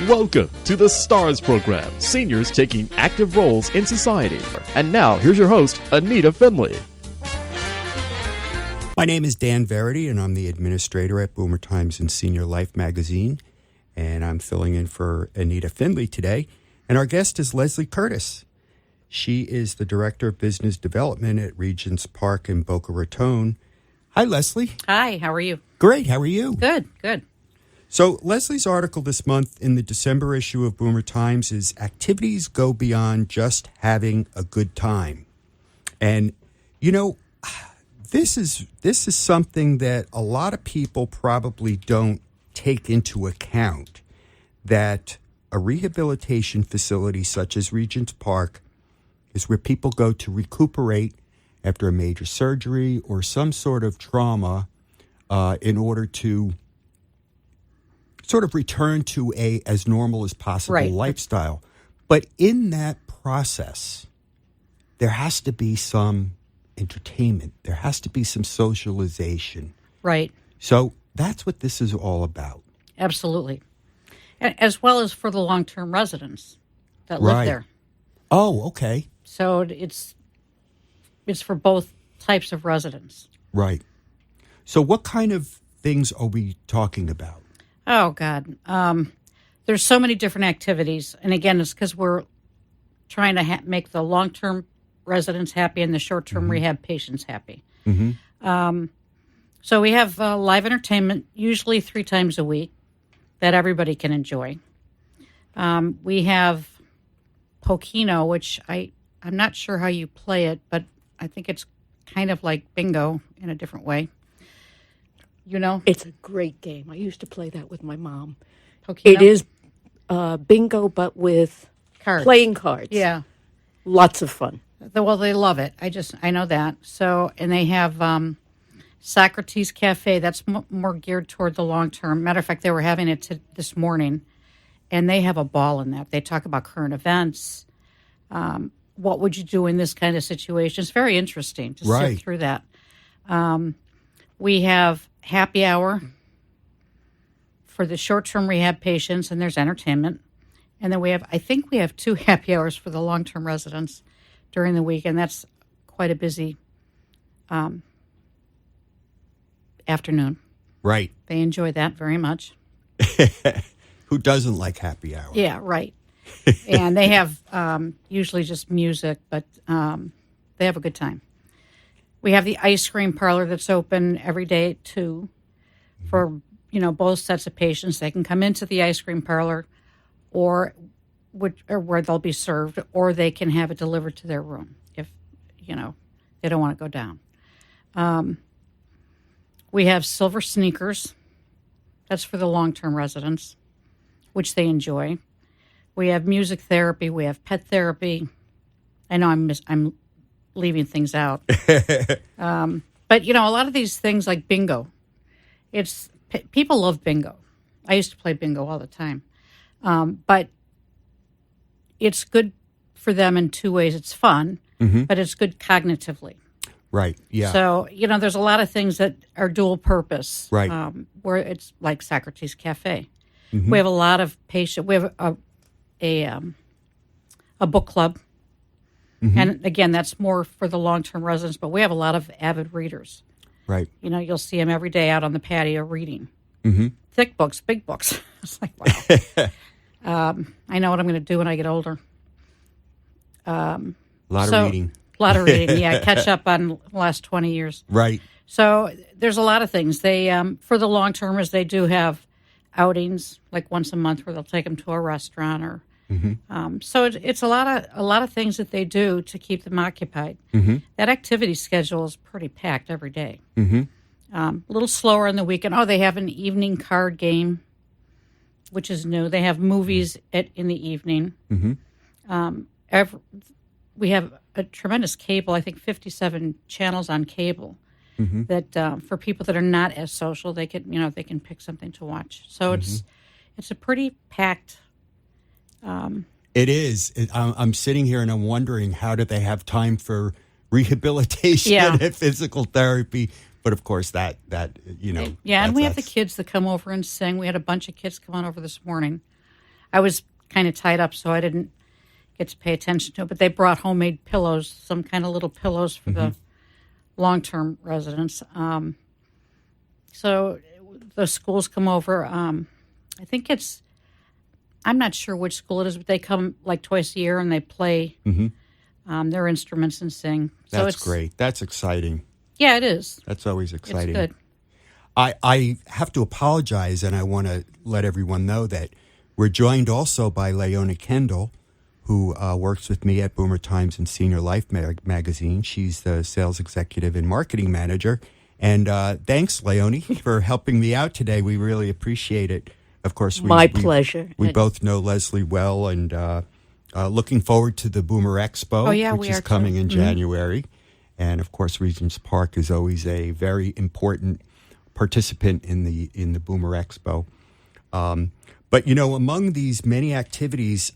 Welcome to the STARS program, seniors taking active roles in society. And now, here's your host, ANITA FINLEY. My name is Dan Verde, and I'm the administrator at Boomer Times and Senior Life magazine. And I'm filling in for ANITA FINLEY today. And our guest is Lcurtis. She is the Director of Business Development at Regents Park in Boca Raton. Hi, Leslie. Hi, how are you? Great, how are you? Good, good. So Leslie's article this month in the December issue of Boomer Times is Activities Go Beyond Just Having a Good Time. And, you know, this is something that a lot of people probably don't take into account, that a rehabilitation facility such as Regents Park is where people go to recuperate after a major surgery or some sort of trauma in order to sort of return to a as normal as possible lifestyle. But in that process, there has to be some entertainment. There has to be some socialization. Right. So that's what this is all about. Absolutely. As well as for the long-term residents that live there. Oh, okay. So it's for both types of residents. Right. So what kind of things are we talking about? Oh, God. There's so many different activities. And again, it's because we're trying to make the long-term residents happy and the short-term rehab patients happy. Mm-hmm. So we have live entertainment, usually 3 times a week, that everybody can enjoy. We have Pokino, which I'm not sure how you play it, but I think it's kind of like bingo in a different way. You know? It's a great game. I used to play that with my mom. Pokino? It is bingo, but with cards. Playing cards. Yeah. Lots of fun. Well, they love it. I know that. So, and they have Lcurtis Cafe. That's more geared toward the long term. Matter of fact, they were having it this morning, and they have a ball in that. They talk about current events. What would you do in this kind of situation? It's very interesting to sit through that. We have happy hour for the short-term rehab patients, and there's entertainment. And then I think we have 2 happy hours for the long-term residents during the week, and that's quite a busy afternoon. Right. They enjoy that very much. Who doesn't like happy hour? Yeah, right. And they have usually just music, but they have a good time. We have the ice cream parlor that's open every day at 2 for, both sets of patients. They can come into the ice cream parlor or where they'll be served, or they can have it delivered to their room if, they don't want to go down. We have silver sneakers. That's for the long-term residents, which they enjoy. We have music therapy. We have pet therapy. I know I'm leaving things out. But, a lot of these things like bingo, people love bingo. I used to play bingo all the time. But it's good for them in 2 ways. It's fun, but it's good cognitively. Right, yeah. So, there's a lot of things that are dual purpose. Right. Where it's like Lcurtis Cafe. Mm-hmm. We have a lot of patients. We have a book club. Mm-hmm. And again, that's more for the long-term residents, but we have a lot of avid readers. Right. You'll see them every day out on the patio reading. Mm-hmm. Thick books, big books. It's like, wow. I know what I'm going to do when I get older. A lot of reading. A lot of reading, yeah. Catch up on the last 20 years. Right. So there's a lot of things. They, for the long-termers, they do have outings, like once a month, where they'll take them to a restaurant or... Mm-hmm. So it's a lot of things that they do to keep them occupied. Mm-hmm. That activity schedule is pretty packed every day. Mm-hmm. A little slower on the weekend. Oh, they have an evening card game, which is new. They have movies in the evening. Mm-hmm. We have a tremendous cable. I think 57 channels on cable. Mm-hmm. That for people that are not as social, they can pick something to watch. So it's a pretty packed. It is. I'm sitting here and I'm wondering, how do they have time for rehabilitation and physical therapy? But of course, that Yeah, and we have the kids that come over and sing. We had a bunch of kids come on over this morning. I was kind of tied up, so I didn't get to pay attention to it. But they brought homemade pillows, some kind of little pillows for the long-term residents. So the schools come over. I think I'm not sure which school it is, but they come like twice a year and they play their instruments and sing. So That's great. That's exciting. Yeah, it is. That's always exciting. It's good. I have to apologize, and I want to let everyone know that we're joined also by Leona Kendall, who works with me at Boomer Times and Senior Life magazine. She's the sales executive and marketing manager. And thanks, Leonie, for helping me out today. We really appreciate it. Of course, My pleasure. We both know Leslie well, and looking forward to the Boomer Expo, which is coming in January. And of course, Regents Park is always a very important participant in the Boomer Expo. But among these many activities,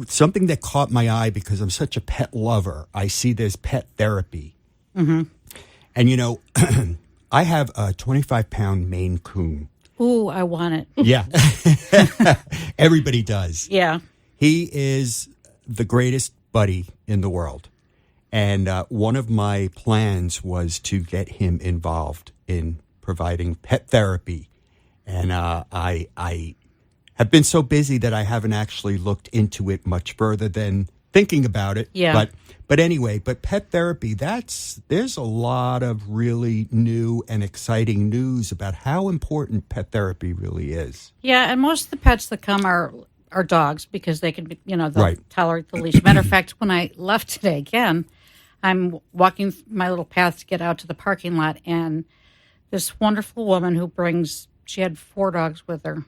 something that caught my eye because I'm such a pet lover, I see there's pet therapy. Mm-hmm. And I have a 25-pound Maine Coon. Ooh, I want it. Yeah. Everybody does. Yeah. He is the greatest buddy in the world. And one of my plans was to get him involved in providing pet therapy. And I have been so busy that I haven't actually looked into it much further than thinking about it. Yeah. But anyway, pet therapy, there's a lot of really new and exciting news about how important pet therapy really is. Yeah, and most of the pets that come are dogs because they can be, they'll tolerate the leash. Matter of fact, when I left today again, I'm walking my little path to get out to the parking lot, and this wonderful woman she had 4 dogs with her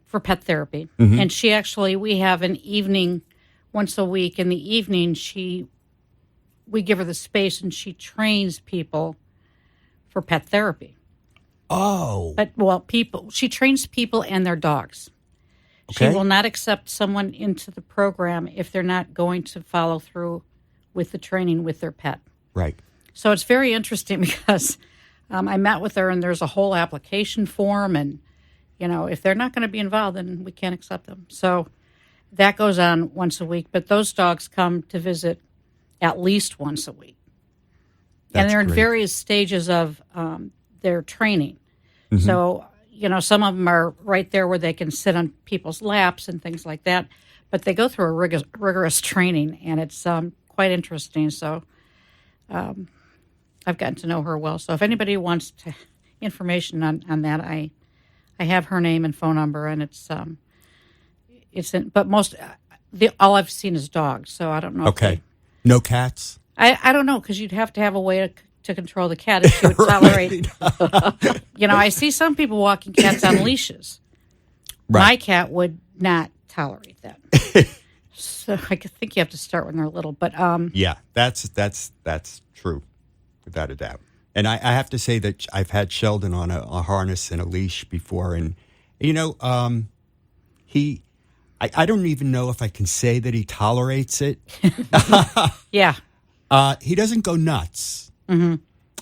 for pet therapy. Mm-hmm. And we have an evening once a week. In the evening, we give her the space and she trains people for pet therapy. Oh. She trains people and their dogs. Okay. She will not accept someone into the program if they're not going to follow through with the training with their pet. Right. So it's very interesting because I met with her and there's a whole application form, and, if they're not going to be involved, then we can't accept them. So that goes on once a week, but those dogs come to visit at least once a week. And they're in various stages of their training. Mm-hmm. So, some of them are right there where they can sit on people's laps and things like that, but they go through a rigorous training, and it's quite interesting. So I've gotten to know her well. So if anybody wants information on that, I have her name and phone number, and but all I've seen is dogs, so I don't know. Okay. No cats? I don't know, because you'd have to have a way to control the cat if she would tolerate. I see some people walking cats on leashes. Right. My cat would not tolerate that. So I think you have to start when they're little. But yeah, that's true, without a doubt. And I have to say that I've had Sheldon on a harness and a leash before, and I don't even know if I can say that he tolerates it. Yeah. He doesn't go nuts,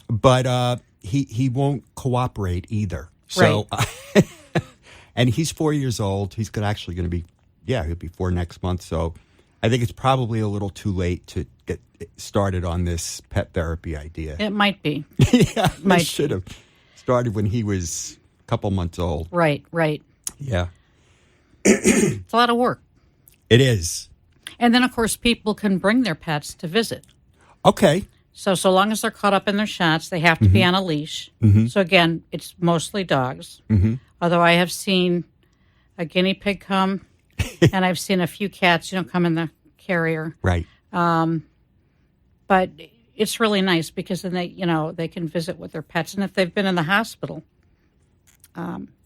but he won't cooperate either. So, right. And he's 4 years old. He's actually going to be, he'll be 4 next month. So I think it's probably a little too late to get started on this pet therapy idea. It might be. Yeah, I should have started when he was a couple months old. Right. Yeah. It's a lot of work. It is. And then, of course, people can bring their pets to visit. Okay. So long as they're caught up in their shots, they have to be on a leash. Mm-hmm. So, again, it's mostly dogs. Mm-hmm. Although I have seen a guinea pig come, and I've seen a few cats, come in the carrier. Right. But it's really nice because then they can visit with their pets. And if they've been in the hospital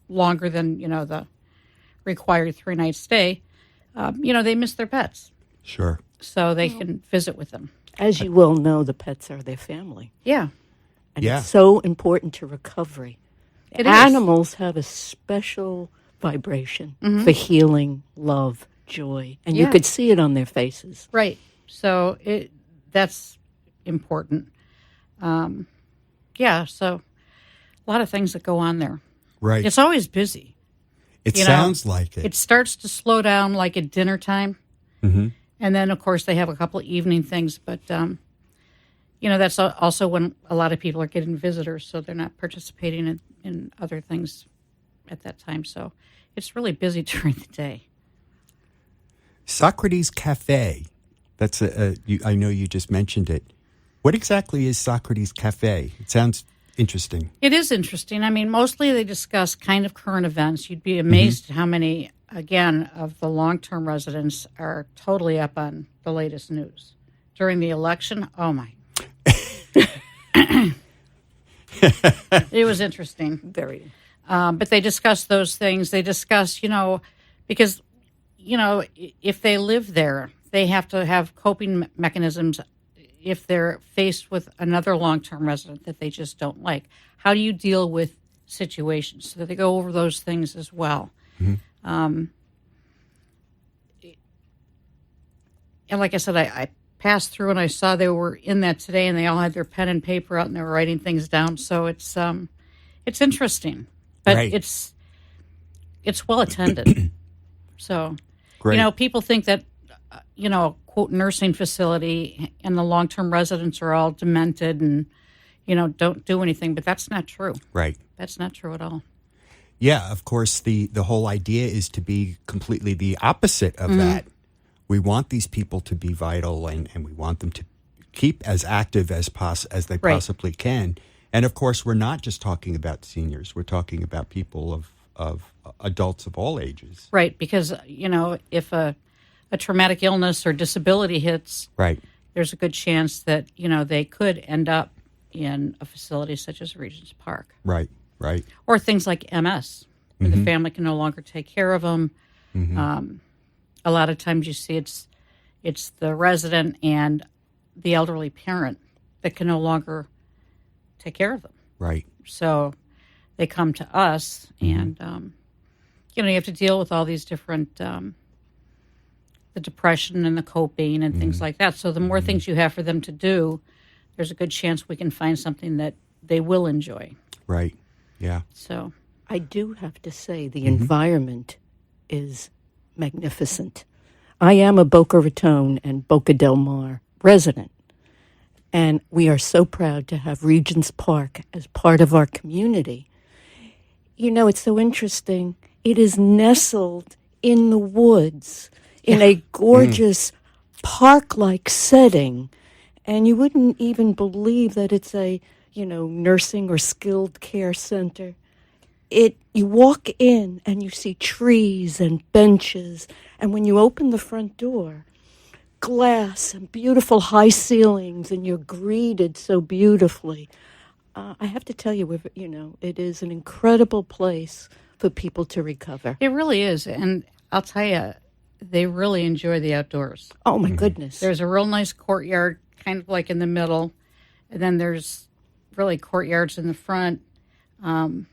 longer than, the required 3-night stay, they miss their pets. Sure. So they can visit with them. As you well know, the pets are their family. Yeah. And it's so important to recovery. Animals have a special vibration for healing, love, joy. And you could see it on their faces. Right. So that's important. So a lot of things that go on there. Right. It's always busy. It sounds like it. It starts to slow down like at dinner time. Mm-hmm. And then, of course, they have a couple of evening things. But, that's also when a lot of people are getting visitors, so they're not participating in other things at that time. So it's really busy during the day. Socrates Cafe. That's I know you just mentioned it. What exactly is Socrates Cafe? It sounds interesting. It is interesting. I mean, mostly they discuss kind of current events. You'd be amazed at how many, again, of the long-term residents are totally up on the latest news. During the election, oh my. It was interesting. Very. But they discuss those things. They discuss, because, if they live there, they have to have coping mechanisms if they're faced with another long-term resident that they just don't like. How do you deal with situations? So they go over those things as well. Mm-hmm. And like I said, I passed through and I saw they were in that today, and they all had their pen and paper out and they were writing things down. So it's interesting, but right. it's well attended. So, Great. People think that, quote, nursing facility and the long-term residents are all demented and, don't do anything, but that's not true. Right. That's not true at all. Yeah, of course, the whole idea is to be completely the opposite of that. We want these people to be vital, and we want them to keep as active as they possibly can. And, of course, we're not just talking about seniors. We're talking about people of adults of all ages. Right, because, if a traumatic illness or disability hits, right, there's a good chance that, they could end up in a facility such as Regents Park. Right. Or things like MS, where the family can no longer take care of them. Mm-hmm. A lot of times you see it's the resident and the elderly parent that can no longer take care of them. Right. So they come to us, and, you have to deal with all these different, the depression and the coping and things like that. So the more things you have for them to do, there's a good chance we can find something that they will enjoy. Right. Yeah. So I do have to say the environment is magnificent. I am a Boca Raton and Boca del Mar resident, and we are so proud to have Regents Park as part of our community. It's so interesting. It is nestled in the woods in a gorgeous park-like setting, and you wouldn't even believe that it's a, nursing or skilled care center. You walk in and you see trees and benches, and when you open the front door, glass and beautiful high ceilings, and you're greeted so beautifully. I have to tell you, it is an incredible place for people to recover. it really is. And I'll tell you, they really enjoy the outdoors. Oh, my goodness. There's a real nice courtyard, kind of like in the middle. And then there's really courtyards in the front, and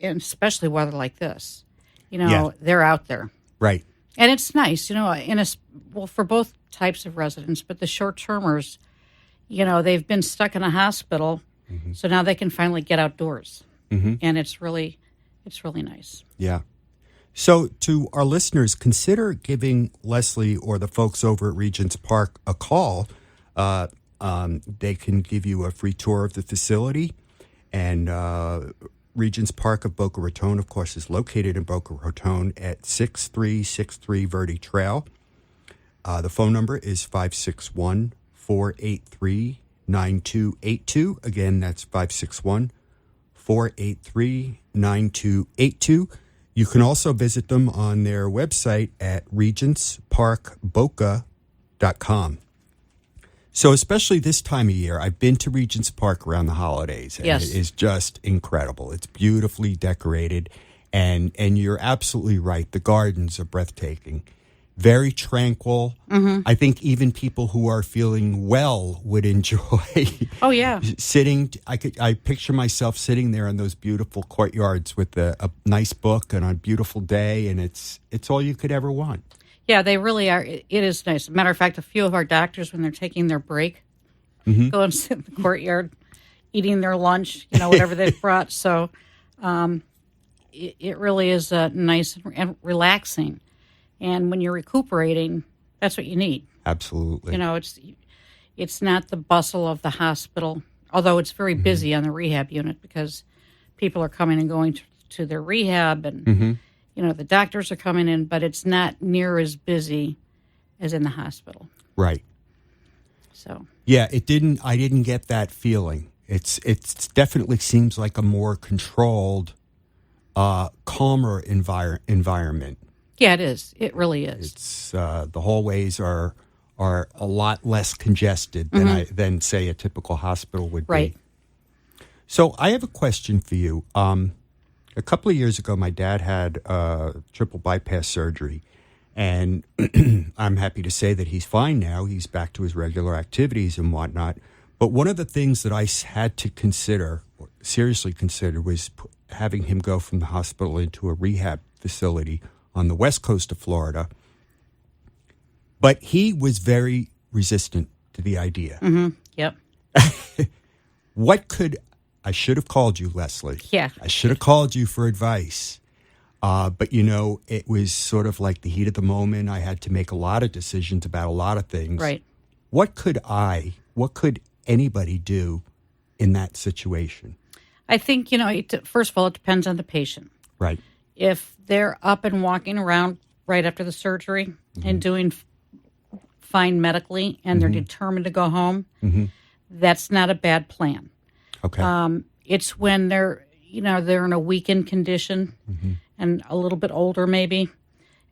especially weather like this. They're out there. Right. And it's nice, for both types of residents, but the short-termers, they've been stuck in a hospital, so now they can finally get outdoors. And it's really nice. Yeah. So to our listeners, consider giving Leslie or the folks over at Regents Park a call. They can give you a free tour of the facility. And Regents Park of Boca Raton, of course, is located in Boca Raton at 6363 Verde Trail. The phone number is 561-483-9282. Again, that's 561-483-9282. You can also visit them on their website at regentsparkboca.com. So especially this time of year, I've been to Regents Park around the holidays, and Yes. it is just incredible. It's beautifully decorated, and you're absolutely right. The gardens are breathtaking, very tranquil. I think even people who are feeling well would enjoy. Oh, yeah. Sitting. I picture myself sitting there in those beautiful courtyards with a nice book and on a beautiful day, and it's all you could ever want. Yeah, they really are. It is nice. As a matter of fact, a few of our doctors, when they're taking their break, go and sit in the courtyard, eating their lunch, whatever they've brought. So it really is nice and relaxing. And when you're recuperating, that's what you need. Absolutely. You know, it's not the bustle of the hospital, although it's very busy on the rehab unit because people are coming and going to their rehab and, you know, the doctors are coming in, but it's not near as busy as in the hospital. Right. So. Yeah, I didn't get that feeling. It's definitely seems like a more controlled, calmer environment. Yeah, it is. It really is. It's the hallways are a lot less congested than say a typical hospital would Right. be. So I have a question for you. A couple of years ago, my dad had triple bypass surgery, and I'm happy to say that he's fine now. He's back to his regular activities and whatnot. But one of the things that I had to consider, or seriously consider, was having him go from the hospital into a rehab facility on the west coast of Florida. But he was very resistant to the idea. Yep. I should have called you, Leslie. Yeah. I should have called you for advice. But, you know, it was sort of like the heat of the moment. I had to make a lot of decisions about a lot of things. Right. What could anybody do in that situation? I think, you know, first of all, it depends on the patient. Right. If they're up and walking around right after the surgery and doing fine medically and they're determined to go home, that's not a bad plan. Okay. It's when they're in a weakened condition and a little bit older maybe,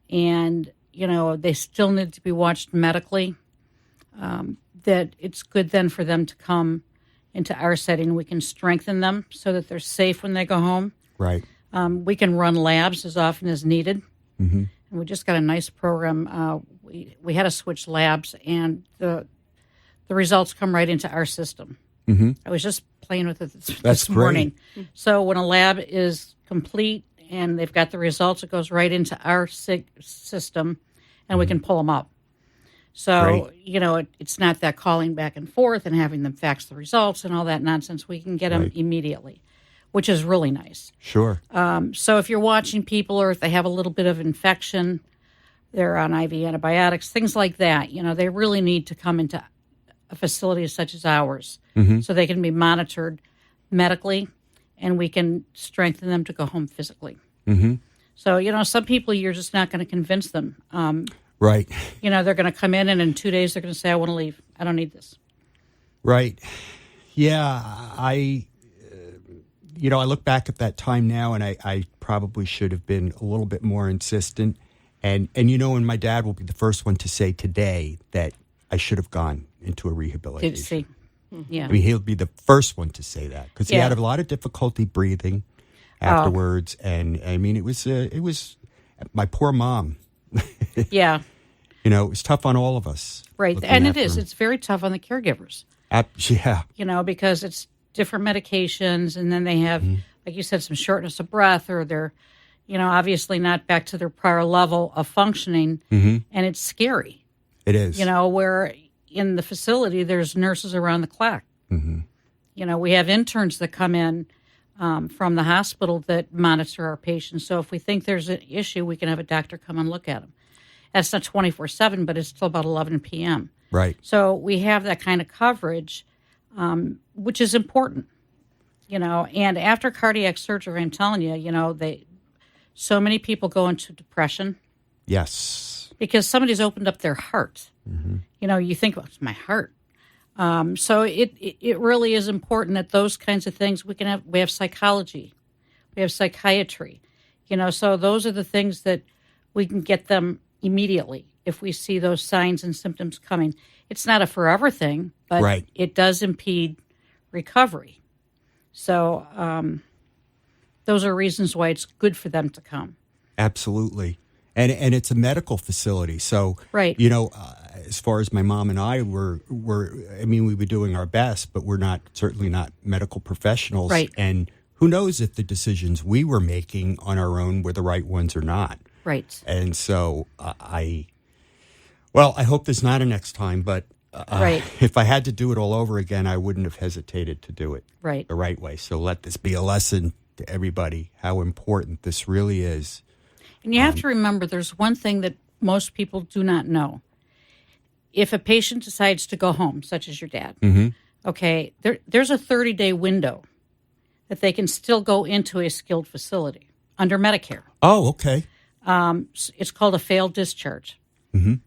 and, you know, they still need to be watched medically, that it's good then for them to come into our setting. We can strengthen them so that they're safe when they go home. Right. We can run labs as often as needed. And we just got a nice program. We had to switch labs, and the results come right into our system. I was just playing with it this morning. So when a lab is complete and they've got the results, it goes right into our system, and we can pull them up. So, you know, it's not that calling back and forth and having them fax the results and all that nonsense. We can get them immediately, which is really nice. Sure. So if you're watching people or if they have a little bit of infection, they're on IV antibiotics, things like that, you know, they really need to come into a facility such as ours so they can be monitored medically and we can strengthen them to go home physically. So, you know, some people you're just not going to convince them. Right. You know, they're going to come in and in 2 days they're going to say, I want to leave. I don't need this. Right. Yeah. I look back at that time now and I probably should have been a little bit more insistent. And you know, and my dad will be the first one to say today that I should have gone into a rehabilitation. Did see. Yeah. I mean, he'll be the first one to say that because he had a lot of difficulty breathing afterwards. And I mean, it was my poor mom. Yeah. You know, it was tough on all of us. Right. And it is. It's very tough on the caregivers. Yeah. You know, because it's different medications and then they have, like you said, some shortness of breath or they're, you know, obviously not back to their prior level of functioning. And it's scary. It is. You know, where in the facility there's nurses around the clock. You know, we have interns that come in from the hospital that monitor our patients. So if we think there's an issue, we can have a doctor come and look at them. That's not 24/7, but it's till about 11 p.m. Right. So we have that kind of coverage, which is important, you know. And after cardiac surgery, I'm telling you, you know, so many people go into depression. Yes. Because somebody's opened up their heart. You know, you think, well, it's my heart. So it really is important that those kinds of things we have psychology, we have psychiatry, you know, so those are the things that we can get them immediately if we see those signs and symptoms coming. It's not a forever thing, but it does impede recovery. So those are reasons why it's good for them to come. Absolutely. And it's a medical facility. So, you know, as far as my mom and I were, I mean, we were doing our best, but we're certainly not medical professionals. Right. And who knows if the decisions we were making on our own were the right ones or not. Right. And so I hope there's not a next time, but if I had to do it all over again, I wouldn't have hesitated to do it the right way. So let this be a lesson to everybody how important this really is. And you have to remember there's one thing that most people do not know. If a patient decides to go home, such as your dad, okay, there's a 30-day window that they can still go into a skilled facility under Medicare. Oh, okay. It's called a failed discharge.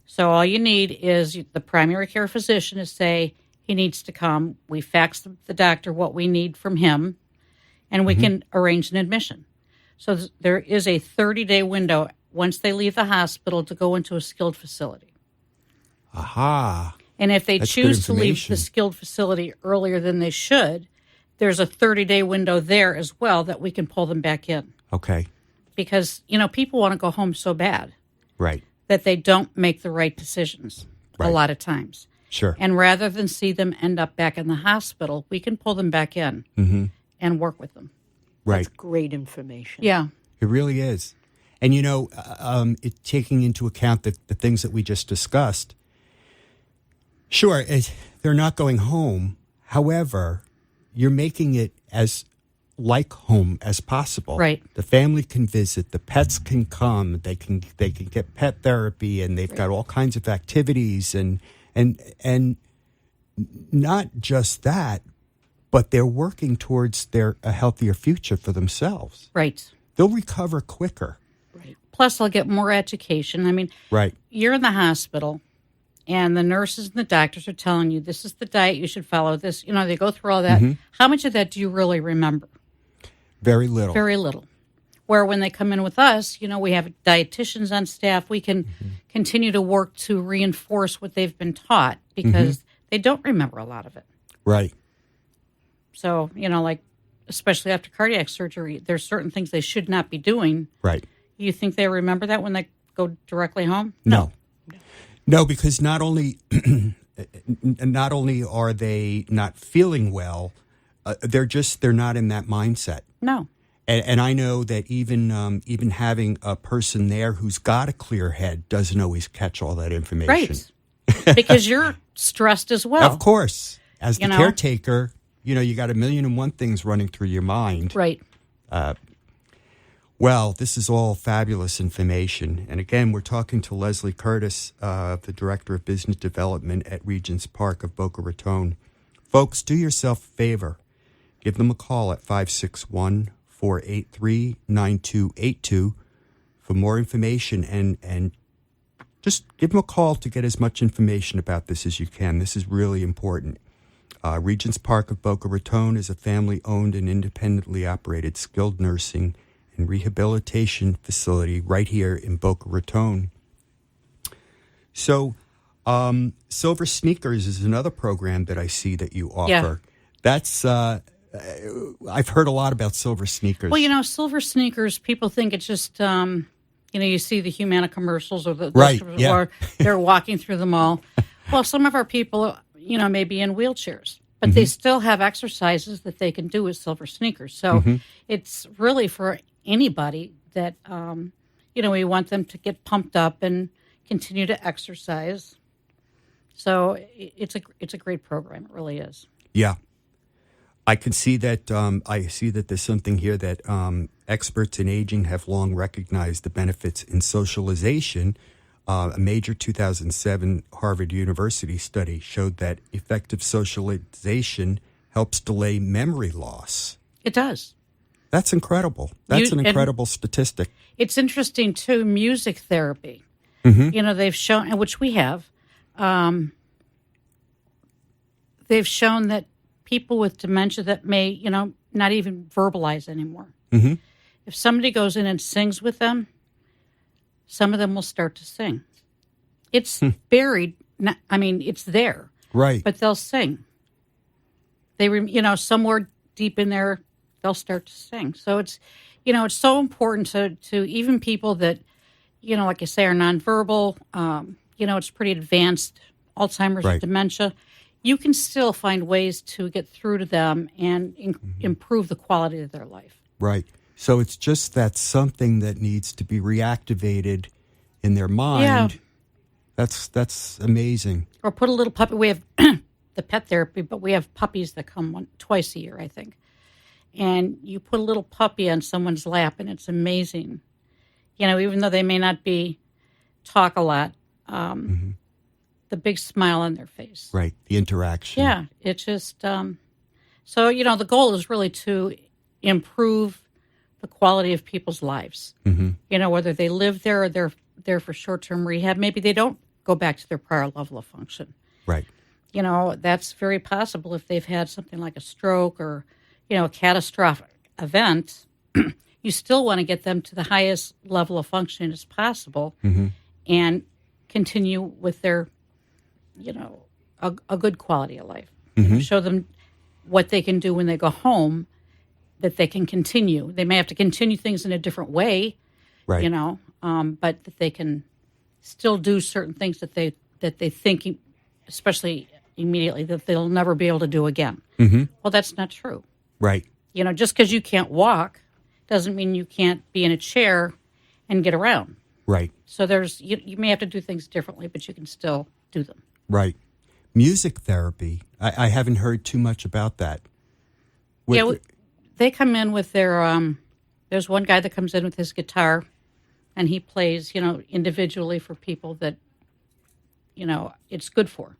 So all you need is the primary care physician to say he needs to come. We fax the doctor what we need from him, and we can arrange an admission. So there is a 30-day window once they leave the hospital to go into a skilled facility. Aha. And if they That's choose good to leave information. the skilled facility earlier than they should, there's a 30-day window there as well that we can pull them back in. Okay. Because, people want to go home so bad Right. that they don't make the right decisions a Right. lot of times. Sure. And rather than see them end up back in the hospital, we can pull them back in and work with them. Right. That's great information. Yeah. It really is. And, taking into account the things that we just discussed, sure, they're not going home. However, you're making it as like home as possible. Right. The family can visit. The pets can come. They can get pet therapy, and they've got all kinds of activities, and not just that, but they're working towards a healthier future for themselves. Right. They'll recover quicker. Plus, they'll get more education. I mean, Right. you're in the hospital, and the nurses and the doctors are telling you, this is the diet you should follow. This, they go through all that. How much of that do you really remember? Very little. Very little. Where when they come in with us, we have dietitians on staff. We can continue to work to reinforce what they've been taught because they don't remember a lot of it. Right. So, especially after cardiac surgery, there's certain things they should not be doing. Right. You think they remember that when they go directly home? No, because not only are they not feeling well, they're not in that mindset. No. And I know that even having a person there who's got a clear head doesn't always catch all that information. Right. Because you're stressed as well. Of course. As the You know? caretaker, you got 1,000,001 things running through your mind. Right. Well, this is all fabulous information. And again, we're talking to Lcurtis, the Director of Business Development at Regents Park of Boca Raton. Folks, do yourself a favor. Give them a call at 561-483-9282 for more information. And just give them a call to get as much information about this as you can. This is really important. Regents Park of Boca Raton is a family-owned and independently operated skilled nursing and rehabilitation facility right here in Boca Raton. So, Silver Sneakers is another program that I see that you offer. Yeah. That's I've heard a lot about Silver Sneakers. Well, Silver Sneakers, people think it's just, you see the Humana commercials or the Right, commercials yeah. where they're walking through the mall. Well, some of our people, may be in wheelchairs, but they still have exercises that they can do with Silver Sneakers. So it's really for anybody that, we want them to get pumped up and continue to exercise. So it's a great program. It really is. Yeah. I can see that. I see that there's something here that experts in aging have long recognized the benefits in socialization. A major 2007 Harvard University study showed that effective socialization helps delay memory loss. It does. That's incredible. That's an incredible statistic. It's interesting, too, music therapy. They've shown, which we have, they've shown that people with dementia that may, not even verbalize anymore. If somebody goes in and sings with them, some of them will start to sing. It's buried. It's there. Right. But they'll sing. Somewhere deep in there, they'll start to sing. So it's so important to even people that, like I say, are nonverbal. It's pretty advanced Alzheimer's or dementia. You can still find ways to get through to them and improve the quality of their life. Right. So it's just that something that needs to be reactivated in their mind. Yeah. That's amazing. Or put a little puppy. We have the pet therapy, but we have puppies that come twice a year, I think. and you put a little puppy on someone's lap, and it's amazing. You know, even though they may not talk a lot, the big smile on their face. Right. The interaction. Yeah. It's just, so, you know, the goal is really to improve the quality of people's lives. You know, whether they live there or they're there for short-term rehab, maybe they don't go back to their prior level of function. Right. You know, that's very possible if they've had something like a stroke or, you know, a catastrophic event. You still want to get them to the highest level of function as possible and continue with their, you know, a good quality of life. You know, show them what they can do when they go home, that they can continue. They may have to continue things in a different way, Right. you know, but that they can still do certain things that they think, especially immediately, that they'll never be able to do again. Well, that's not true. Right. You know, just because you can't walk doesn't mean you can't be in a chair and get around. Right. So you may have to do things differently, but you can still do them. Right. Music therapy. I haven't heard too much about that. They come in with their, there's one guy that comes in with his guitar, and he plays, you know, individually for people that, you know, it's good for.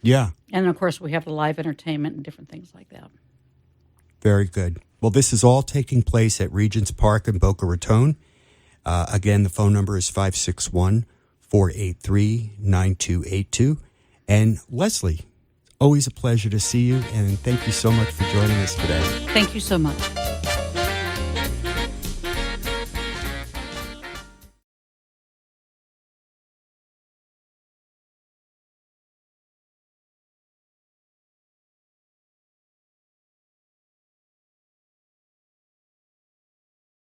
Yeah. And, of course, we have the live entertainment and different things like that. Very good. Well, this is all taking place at Regents Park in Boca Raton. Again, the phone number is 561-483-9282. And Leslie, always a pleasure to see you, and thank you so much for joining us today. Thank you so much.